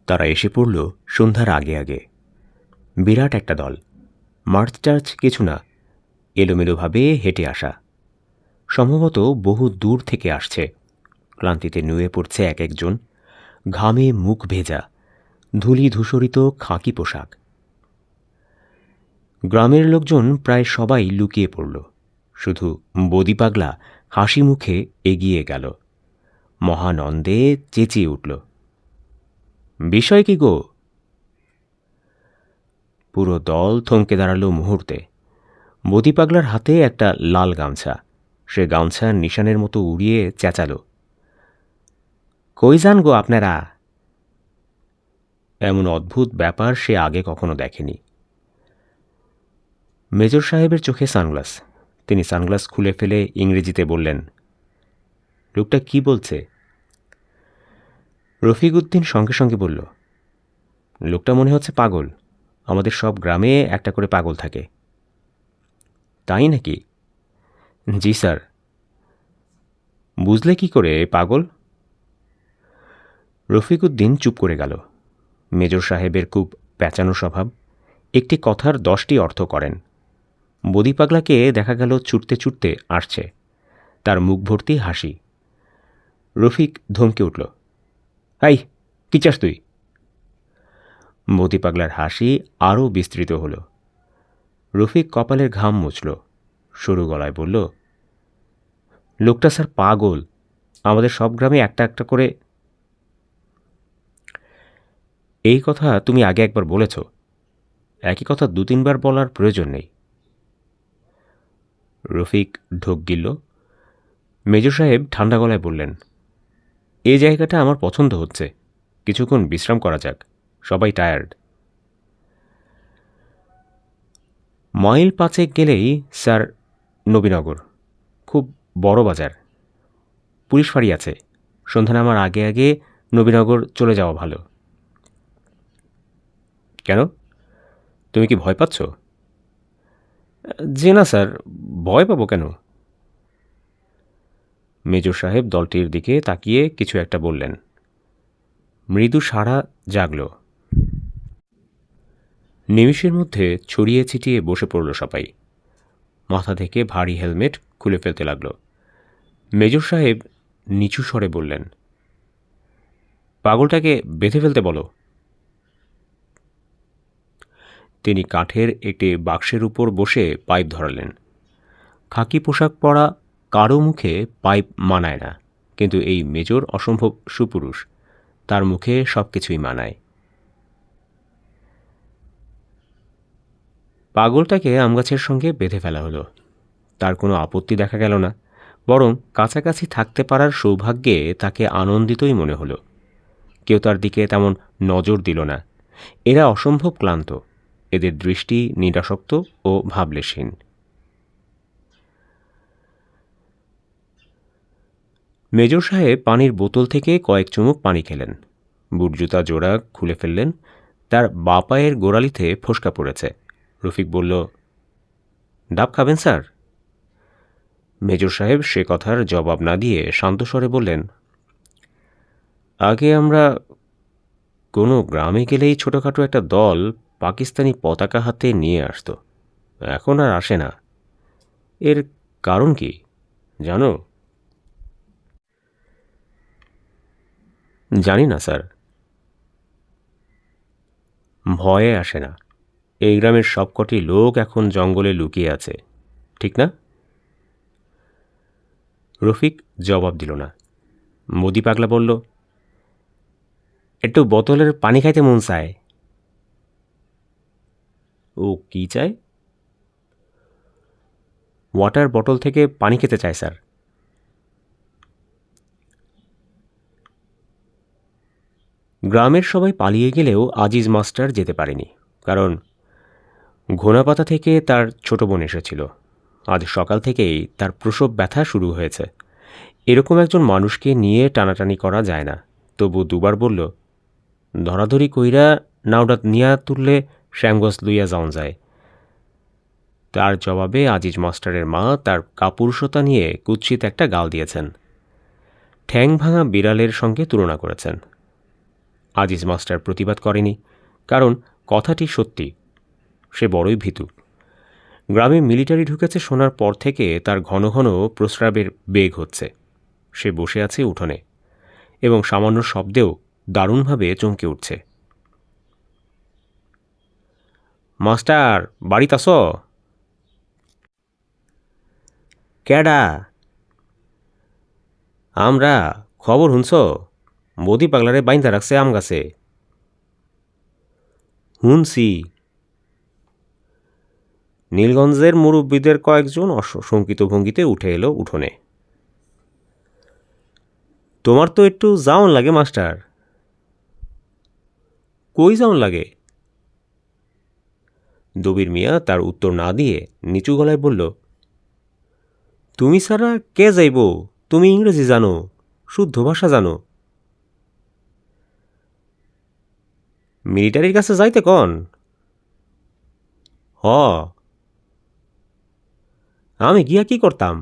তারা এসে পড়ল সন্ধ্যার আগে আগে। বিরাট একটা দল, মার্চ টার্চ কিছু না, এলোমেলোভাবে হেঁটে আসা। সম্ভবত বহু দূর থেকে আসছে। ক্লান্তিতে নুয়ে পড়ছে এক একজন, ঘামে মুখ ভেজা, ধূলি ধূসরিত খাকি পোশাক। গ্রামের লোকজন প্রায় সবাই লুকিয়ে পড়ল, শুধু বদি পাগলা হাসি মুখে এগিয়ে গেল। মহানন্দে চেঁচিয়ে উঠল, বিষয় কি গো? পুরো দল থমকে দাঁড়ালো মুহূর্তে। বদি পাগলার হাতে একটা লাল গামছা। সে গামছা নিশানের মতো উড়িয়ে চেঁচালো, কই যান গো আপনারা? এমন অদ্ভুত ব্যাপার সে আগে কখনো দেখেনি। মেজর সাহেবের চোখে সানগ্লাস। তিনি সানগ্লাস খুলে ফেলে ইংরেজিতে বললেন, লোকটা কি বলছে? রফিক উদ্দিন সঙ্গে সঙ্গে বলল, লোকটা মনে হচ্ছে পাগল। আমাদের সব গ্রামে একটা করে পাগল থাকে। তাই নাকি? জি স্যার। বুঝলে কি করে পাগল? রফিক উদ্দিন চুপ করে গেল। মেজর সাহেবের খুব প্যাঁচানো স্বভাব, একটি কথার 10টি অর্থ করেন। বদি পাগলাকে দেখা গেল ছুটতে ছুটতে আসছে, তার মুখ ভর্তি হাসি। রফিক ধমকে উঠল, হাই, কি চাস তুই? বদি পাগলার হাসি আরও বিস্তৃত হল। রফিক কপালের ঘাম মুছল, সরু গলায় বলল, লোকটা স্যার পাগল। আমাদের সব গ্রামে একটা একটা করে। এই কথা তুমি আগে একবার বলেছ, একই কথা 2-3 বার বলার প্রয়োজন নেই। রফিক ঢোক গিলল। মেজর সাহেব ঠান্ডা গলায় বললেন, এই জায়গাটা আমার পছন্দ হচ্ছে, কিছুক্ষণ বিশ্রাম করা যাক, সবাই টায়ার্ড। মাইল 5 গেলেই স্যার নবীনগর, খুব বড় বাজার, পুলিশ ফাঁড়ি আছে। সন্ধ্যা নামার আগে আগে নবীনগর চলে যাওয়া ভালো। কেন, তুমি কি ভয় পাচ্ছ? যে না স্যার, ভয় পাবো কেন? মেজর সাহেব দলটির দিকে তাকিয়ে কিছু একটা বললেন। মৃদু সাড়া জাগল। নিমিষের মধ্যে ছড়িয়ে ছিটিয়ে বসে পড়ল সবাই। মাথা থেকে ভারী হেলমেট খুলে ফেলতে লাগল। মেজর সাহেব নিচু স্বরে বললেন, পাগলটাকে বেঁধে ফেলতে বলো। তিনি কাঠের একটি বাক্সের উপর বসে পাইপ ধরালেন। খাকি পোশাক পরা কারো মুখে পাইপ মানায় না, কিন্তু এই মেজর অসম্ভব সুপুরুষ, তার মুখে সব কিছুই মানায়। পাগলটাকে আমগাছের সঙ্গে বেঁধে ফেলা হলো। তার কোনো আপত্তি দেখা গেল না, বরং কাছাকাছি থাকতে পারার সৌভাগ্যে তাকে আনন্দিতই মনে হলো। কেউ তার দিকে তেমন নজর দিল না। এরা অসম্ভব ক্লান্ত, এদের দৃষ্টি নিরাসক্ত ও ভাবলেশহীন। মেজর সাহেব পানির বোতল থেকে কয়েক চুমুক পানি খেলেন। বুট জুতা জোড়া খুলে ফেললেন। তার বাঁ পায়ের গোড়ালিতে ফোসকা পড়েছে। রফিক বলল, ডাব খাবেন স্যার? মেজর সাহেব সে কথার জবাব না দিয়ে শান্ত স্বরে বললেন, আগে আমরা কোনো গ্রামে গেলেই ছোটোখাটো একটা দল পাকিস্তানি পতাকা হাতে নিয়ে আসতো, এখন আর আসে না। এর কারণ কি জানো? জানি না স্যার। ভয়ে আসে না। এই গ্রামের সবকটি লোক এখন জঙ্গলে লুকিয়ে আছে, ঠিক না? রফিক জবাব দিল না। মোদি পাগলা বলল, একটু বোতলের পানি খাইতে মন চায়। ও কি চায়? ওয়াটার বটল থেকে পানি খেতে চায় স্যার। গ্রামের সবাই পালিয়ে গেলেও আজিজ মাস্টার যেতে পারেনি, কারণ ঘোনাপাতা থেকে তার ছোট বোন এসেছিল। আজ সকাল থেকেই তার প্রসব ব্যথা শুরু হয়েছে। এরকম একজন মানুষকে নিয়ে টানাটানি করা যায় না। তবু দুবার বলল, ধরাধরি কইরা নাওডাত নিয়া তুললে শ্যামগঞ্জ লইয়া যাওয়া যায়। তার জবাবে আজিজ মাস্টারের মা তার কাপুরুষতা নিয়ে কুৎসিত একটা গাল দিয়েছেন। ঠ্যাং ভাঙা বিড়ালের সঙ্গে তুলনা করেছেন। আজিজ মাস্টার প্রতিবাদ করেনি, কারণ কথাটি সত্যি। সে বড়ই ভীতু। গ্রামে মিলিটারি ঢুকেছে শোনার পর থেকে তার ঘন ঘন প্রস্রাবের বেগ হচ্ছে। সে বসে আছে উঠোনে এবং সামান্য শব্দেও দারুণভাবে চমকে উঠছে। মাস্টার, বাড়িতে আস? ক্যাডা? আমরা। খবর হুনছ? বদি পাগলারে বাইন্দা রাখছে আম গাছে। হুনছি। নীলগঞ্জের মুরব্বীদের কয়েকজন শঙ্কিত ভঙ্গিতে উঠে এলো উঠোনে। তোমার তো একটু যাওন লাগে মাস্টার। কই যাওন লাগে? দবির মিয়া তার উত্তর না দিয়ে নিচু গলায় বলল, তুমি ছাড়া কে যাইব? তুমি ইংরেজি জানো, শুদ্ধ ভাষা জানো। মিলিটারির কাছে যাইতে কন? হ। আমি গিয়া কি করতাম?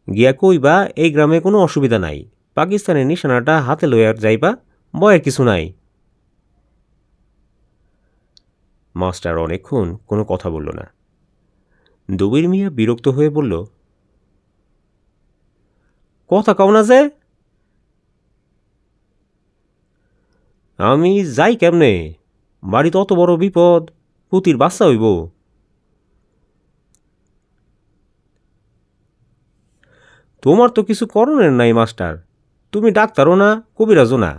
গিয়া কইবা এই গ্রামে কোনো অসুবিধা নাই, পাকিস্তানের নিশানাটা হাতে লইয়া যাইবা, বয়ের কিছু নাই। মাস্টার অনেকক্ষণ কোনো কথা বলল না। দবির মিয়া বিরক্ত হয়ে বলল, কথা কও না যে? আমি যাই কেমনে? বাড়িতে অত বড় বিপদ, পুতির বাচ্চা হইব। তোমার তো কিছু করণের নাই মাস্টার, তুমি ডাক্তারও না, কবিরাজও না।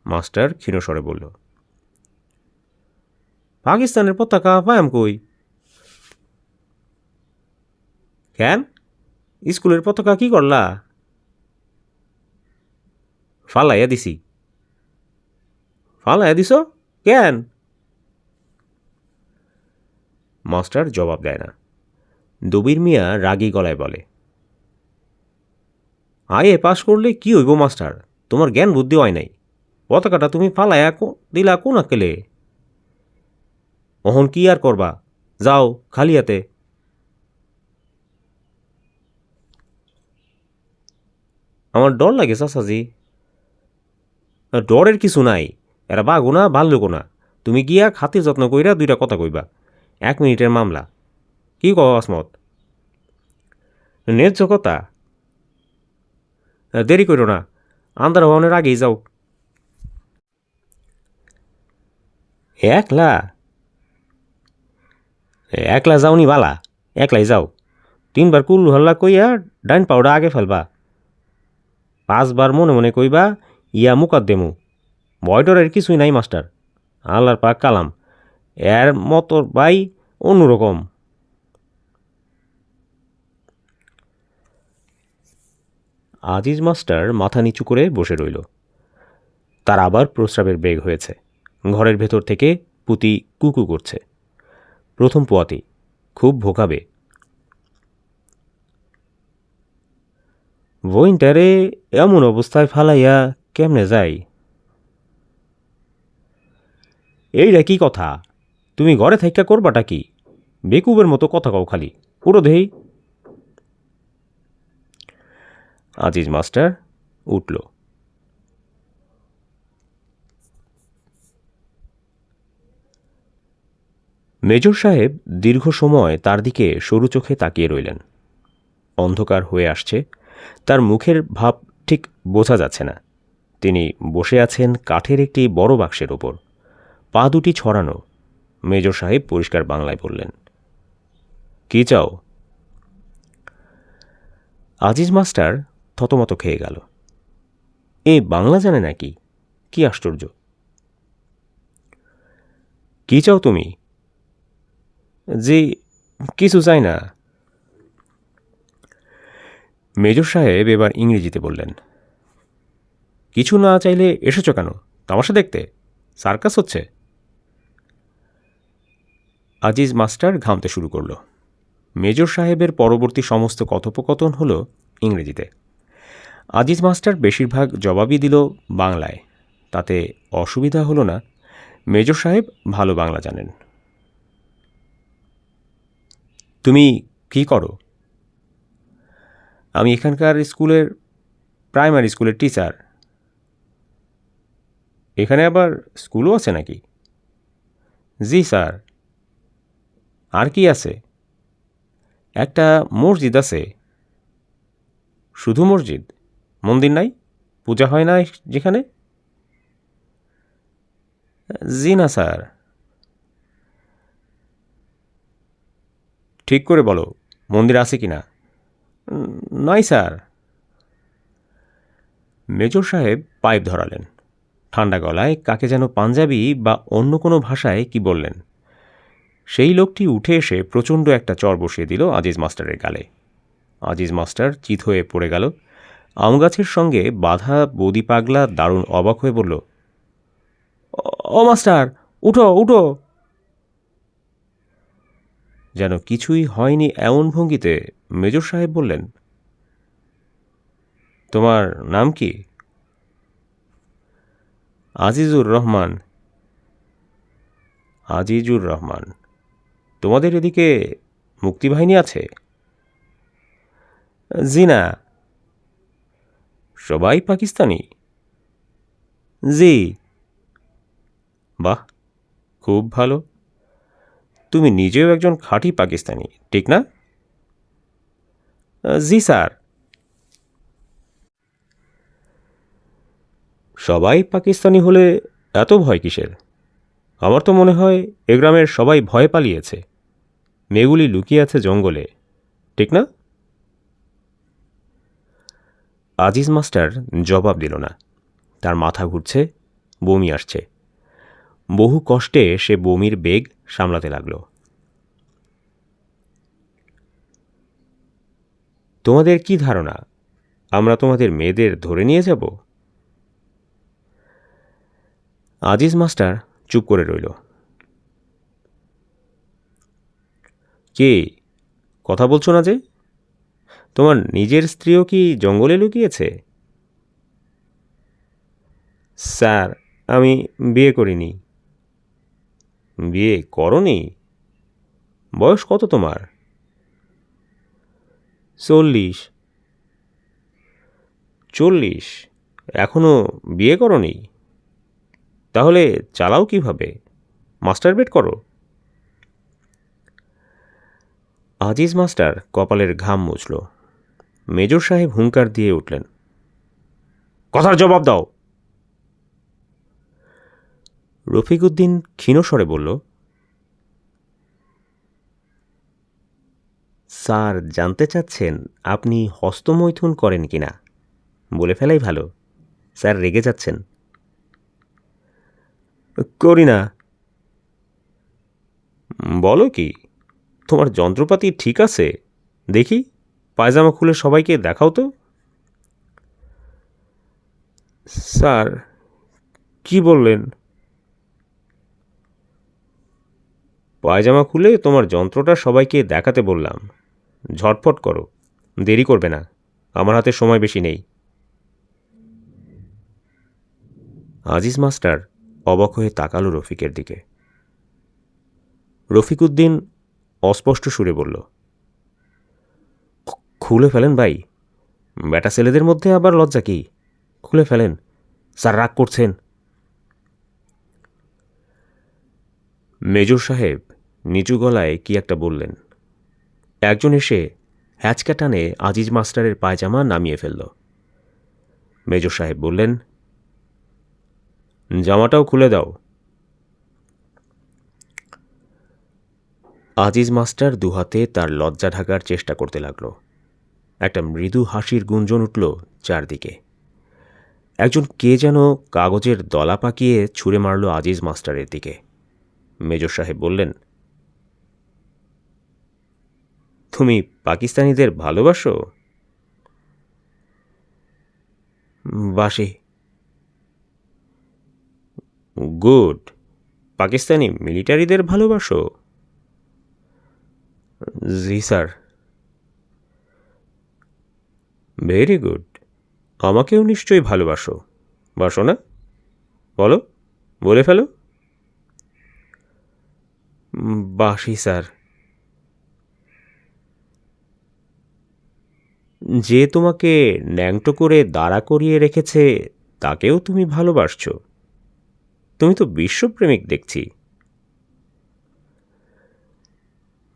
মাস্টার ক্ষীণস্বরে বলল, পাকিস্তানের পতাকা পায়াম কই? কেন, স্কুলের পতাকা কি করলা? ফালাইয়া দিছি। ফালাইয়া দিছ কেন? মাস্টার জবাব দেয় না। দবির মিয়া রাগী গলায় বলে, আয়ে পাশ করলে কি হইব মাস্টার, তোমার জ্ঞান বুদ্ধি হয় নাই। পতাকাটা তুমি ফালাইয়া দিলা কোন আকেলে? অহন কি আর করবা, যাও খালি হাতে। আমার ডর লাগে চাচাজি। ডরের কিছু নাই, এরা বাঘো না ভাল্লুকো না। তুমি গিয়া খাতির যত্ন কইরা দুইটা কথা কইবা, 1 মিনিটের মামলা। কি কও আসমত? ন্যায্য কথা। দেরি করো না, আন্ধার হওয়ানোর আগেই যাও। একলা? একলা যাওনি বালা, একলাই যাও। 3বার কুল্লু হল্লা কইয়া ডাইন পাউডা আগে ফেলবা। 5বার মনে মনে কইবা, ইয়া মুকাদ্দেমু। ভয়ডরের কিছুই নাই মাস্টার, আল্লাহর পাক কালাম। এর মতো ভাই অন্যরকম। আজিজ মাস্টার মাথা নিচু করে বসে রইল। তার আবার প্রস্রাবের বেগ হয়েছে। ঘরের ভেতর থেকে পুতি কুকু করছে। প্রথম পোয়াতি, খুব ভোকাবে। বইনটারে এমন অবস্থায় ফালাইয়া কেমনে যাই? এইটা কি কথা? তুমি ঘরে থাইকা করবাটা কি? বেকুবের মতো কথা কও খালি, পুরো দেহি। আজিজ মাস্টার উঠল। মেজর সাহেব দীর্ঘ সময় তার দিকে সরু চোখে তাকিয়ে রইলেন। অন্ধকার হয়ে আসছে, তার মুখের ভাব ঠিক বোঝা যাচ্ছে না। তিনি বসে আছেন কাঠের একটি বড় বাক্সের ওপর, পা দুটি ছড়ানো। মেজর সাহেব পরিষ্কার বাংলায় বললেন, কি চাও? আজিজ মাস্টার থতমত খেয়ে গেল। এ বাংলা জানে নাকি? কি আশ্চর্য! কি চাও তুমি? জি, কিছু চাই না। মেজর সাহেব এবার ইংরেজিতে বললেন, কিছু না চাইলে এসেছ কেন? তামাশা দেখতে? সার্কাস হচ্ছে? আজিজ মাস্টার ঘামতে শুরু করল। মেজর সাহেবের পরবর্তী সমস্ত কথোপকথন হল ইংরেজিতে। আজিজ মাস্টার বেশিরভাগ জবাবই দিল বাংলায়। তাতে অসুবিধা হলো না, মেজর সাহেব ভালো বাংলা জানেন। তুমি কি করো? আমি এখানকার স্কুলের প্রাইমারি স্কুলের টিচার। এখানে আবার স্কুলও আছে নাকি? জি স্যার। আর কি আছে? একটা মসজিদ আছে। শুধু মসজিদ? মন্দির নাই? পূজা হয় না যেখানে? জি না স্যার। ঠিক করে বলো, মন্দির আছে কি না? নয় স্যার। মেজর সাহেব পাইপ ধরালেন। ঠান্ডা গলায় কাকে যেন পাঞ্জাবি বা অন্য কোনো ভাষায় কি বললেন। সেই লোকটি উঠে এসে প্রচণ্ড একটা চর বসিয়ে দিল আজিজ মাস্টারের গালে। আজিজ মাস্টার চিত হয়ে পড়ে গেল। আম গাছের সঙ্গে বাঁধা বৌদি পাগলা দারুণ অবাক হয়ে বলল, ও মাস্টার, উঠো উঠো। যেন কিছুই হয়নি এমন ভঙ্গিতে মেজর সাহেব বললেন, তোমার নাম কি? আজিজুর রহমান। আজিজুর রহমান। তোমাদের এদিকে মুক্তিবাহিনী আছে? জি না। সবাই পাকিস্তানি? জি। বাহ, খুব ভালো। তুমি নিজেও একজন খাঁটি পাকিস্তানি, ঠিক না? জি স্যার। সবাই পাকিস্তানি হলে এত ভয় কিসের? আমার তো মনে হয় এ গ্রামের সবাই ভয় পালিয়েছে। মেয়েগুলি লুকিয়ে আছে জঙ্গলে, ঠিক না? আজিজ মাস্টার জবাব দিল না। তার মাথা ঘুরছে, বমি আসছে। বহু কষ্টে সে বমির বেগ সামলাতে লাগল। তোমাদের কি ধারণা আমরা তোমাদের মেয়েদের ধরে নিয়ে যাব? আজিজ মাস্টার চুপ করে রইল। কে কথা বলছো না যে? তোমার নিজের স্ত্রীও কি জঙ্গলে লুকিয়েছে? স্যার, আমি বিয়ে করিনি। বিয়ে করনি? বয়স কত তোমার? 40। 40? এখনো বিয়ে করনি? তাহলে চালাও কিভাবে? মাস্টার বেড করো? আজিজ মাস্টার কপালের ঘাম মুছল। মেজর সাহেব হুঙ্কার দিয়ে উঠলেন, কথার জবাব দাও। রফিকউদ্দিন ক্ষীণস্বরে বলল, স্যার জানতে চাচ্ছেন আপনি হস্তমৈথুন করেন কিনা? বলে ফেলাই ভালো, স্যার রেগে যাচ্ছেন। করি না। বলো কি? তোমার যন্ত্রপাতি ঠিক আছে? দেখি, পায়জামা খুলে সবাইকে দেখাও তো। স্যার, কি বললেন? পায়জামা খুলে তোমার যন্ত্রটা সবাইকে দেখাতে বললাম। ঝটফট করো, দেরি করবে না, আমার হাতে সময় বেশি নেই। আজিজ মাস্টার অবাক হয়ে তাকালো রফিকের দিকে। রফিকউদ্দিন অস্পষ্ট সুরে বলল, খুলে ফেলেন ভাই, বেটা ছেলেদের মধ্যে আবার লজ্জা কি? খুলে ফেলেন, স্যার রাগ করছেন। মেজর সাহেব নিচু গলায় কি একটা বললেন। একজন এসে হ্যাচকা টানে আজিজ মাস্টারের পায়জামা নামিয়ে ফেলল। মেজর সাহেব বললেন, জামাটাও খুলে দাও। আজিজ মাস্টার দুহাতে তার লজ্জা ঢাকার চেষ্টা করতে লাগল। একটা মৃদু হাসির গুঞ্জন উঠল চারদিকে। একজন কে যেন কাগজের দলা পাকিয়ে ছুঁড়ে মারল আজিজ মাস্টারের দিকে। মেজর সাহেব বললেন, তুমি পাকিস্তানিদের ভালোবাসো? বাসি। গুড। পাকিস্তানি মিলিটারিদের ভালোবাসো? জি স্যার। Very good. আমাকেও নিশ্চয়ই ভালোবাসো, বাসো না? বলো, বলে ফেলো। বাসি স্যার। যে তোমাকে ন্যাংটো করে দাঁড়া করিয়ে রেখেছে তাকেও তুমি ভালোবাসছ? তুমি তো বিশ্বপ্রেমিক দেখছি।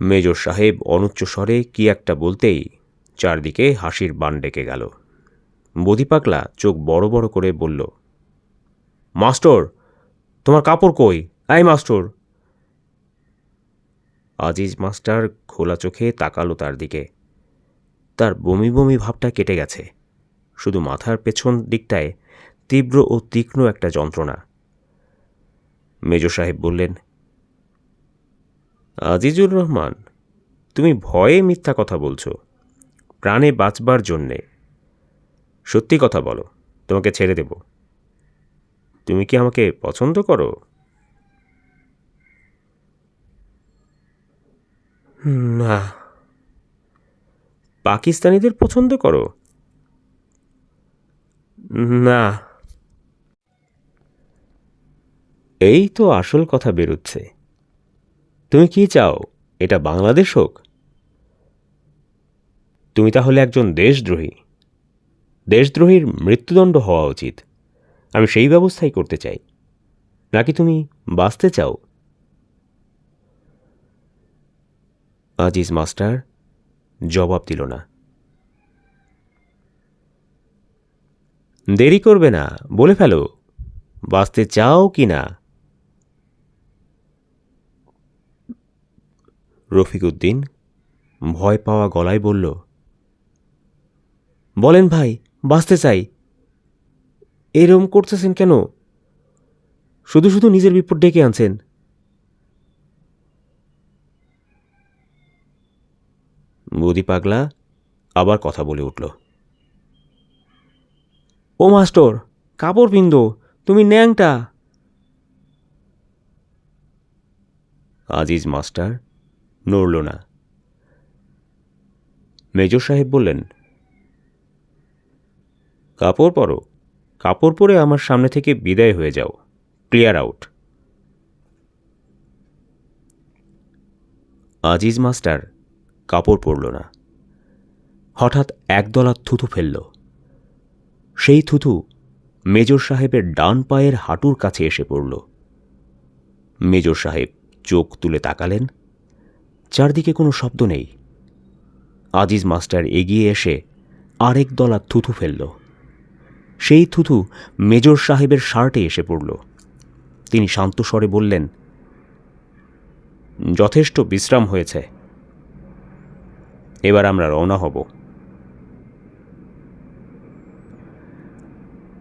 মেজর সাহেব অনুচ্চ স্বরে কি একটা বলতেই চারদিকে হাসির বান ডেকে গেল। বদি পাগলা চোখ বড় বড় করে বলল, মাস্টার, তোমার কাপড় কই? I master! আজিজ মাস্টার খোলা চোখে তাকালো তার দিকে। তার বমি বমি ভাবটা কেটে গেছে, শুধু মাথার পেছন দিকটায় তীব্র ও তীক্ষ্ণ একটা যন্ত্রণা। মেজর সাহেব বললেন, আজিজুর রহমান, তুমি ভয়ে মিথ্যা কথা বলছো, প্রাণে বাঁচবার জন্যে। সত্যি কথা বলো, তোমাকে ছেড়ে দেব। তুমি কি আমাকে পছন্দ করো? না। পাকিস্তানিদের পছন্দ করো? না। এই তো আসল কথা বেরোচ্ছে। তুমি কি চাও এটা বাংলাদেশ হোক? তুমি তাহলে একজন দেশদ্রোহী। দেশদ্রোহীর মৃত্যুদণ্ড হওয়া উচিত। আমি সেই ব্যবস্থাই করতে চাই। নাকি তুমি বাঁচতে চাও? আজিজ মাস্টার জবাব দিল না। দেরি করবে না, বলে ফেলো, বাঁচতে চাও কি না? রফিক উদ্দিন ভয় পাওয়া গলায় বলল, বলেন ভাই, বাঁচতে চাই। এরম করতেছেন কেন? শুধু শুধু নিজের বিপদ ডেকে আনছেন। বদি পাগলা আবার কথা বলে উঠল, ও মাস্টার, কাপড় পিন্দো, তুমি ন্যাংটা। আজিজ মাস্টার নড়ল না। মেজর সাহেব বললেন, কাপড় পরো, কাপড় পরে আমার সামনে থেকে বিদায় হয়ে যাও। Clear out. আজিজ মাস্টার কাপড় পরল না। হঠাৎ একদলা থুথু ফেলল। সেই থুথু মেজর সাহেবের ডান পায়ের হাঁটুর কাছে এসে পড়ল। মেজর সাহেব চোখ তুলে তাকালেন। চারদিকে কোনো শব্দ নেই। আজিজ মাস্টার এগিয়ে এসে আরেক দলা থুথু ফেলল। সেই থুথু মেজর সাহেবের শার্টে এসে পড়ল। তিনি শান্ত স্বরে বললেন, যথেষ্ট বিশ্রাম হয়েছে, এবার আমরা রওনা হব।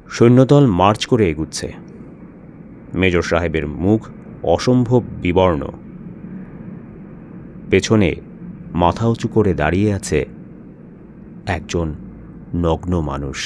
সৈন্যদল মার্চ করে এগুচ্ছে। মেজর সাহেবের মুখ অসম্ভব বিবর্ণ। পেছনে মাথা উঁচু করে দাঁড়িয়ে আছে একজন নগ্ন মানুষ।